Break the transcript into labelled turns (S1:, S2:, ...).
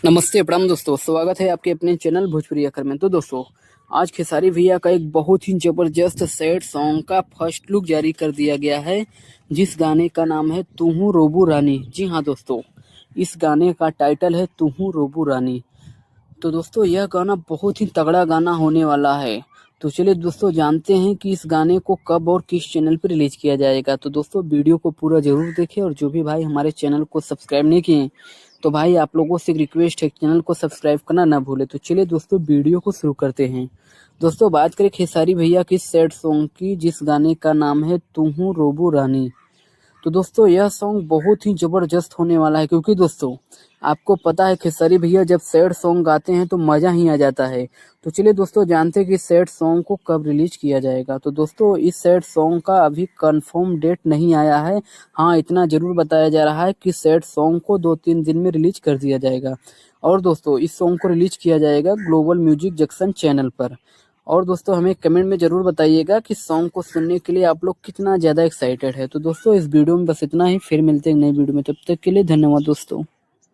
S1: नमस्ते प्रणाम दोस्तों, स्वागत है आपके अपने चैनल भोजपुरी अखर में। तो दोस्तों, आज खेसारी भैया का एक बहुत ही जबरदस्त सैड सॉन्ग का फर्स्ट लुक जारी कर दिया गया है, जिस गाने का नाम है तू हूँ रोबू रानी। जी हाँ दोस्तों, इस गाने का टाइटल है तू हूँ रोबू रानी। तो दोस्तों, यह गाना बहुत ही तगड़ा गाना होने वाला है। तो चलिए दोस्तों, जानते हैं कि इस गाने को कब और किस चैनल पर रिलीज किया जाएगा। तो दोस्तों, वीडियो को पूरा जरूर देखें, और जो भी भाई हमारे चैनल को सब्सक्राइब नहीं किए तो भाई आप लोगों से एक रिक्वेस्ट है, चैनल को सब्सक्राइब करना ना भूले। तो चलिए दोस्तों, वीडियो को शुरू करते हैं। दोस्तों, बात करें खेसारी भैया की सैड सॉन्ग की, जिस गाने का नाम है तू हूँ रोबू रानी। तो दोस्तों, यह सॉन्ग बहुत ही जबरदस्त होने वाला है, क्योंकि दोस्तों आपको पता है खेसारी भैया जब सैड सॉन्ग गाते हैं तो मजा ही आ जाता है। तो चलिए दोस्तों, जानते हैं कि सैड सॉन्ग को कब रिलीज किया जाएगा। तो दोस्तों, इस सैड सॉन्ग का अभी कंफर्म डेट नहीं आया है। हाँ, इतना जरूर बताया जा रहा है कि सैड सॉन्ग को 2-3 दिन में रिलीज कर दिया जाएगा। और दोस्तों, इस सॉन्ग को रिलीज किया जाएगा ग्लोबल म्यूजिक जंक्शन चैनल पर। और दोस्तों, हमें कमेंट में ज़रूर बताइएगा कि सॉन्ग को सुनने के लिए आप लोग कितना ज़्यादा एक्साइटेड है। तो दोस्तों, इस वीडियो में बस इतना ही, फिर मिलते हैं नई वीडियो में। तब तक के लिए धन्यवाद दोस्तों।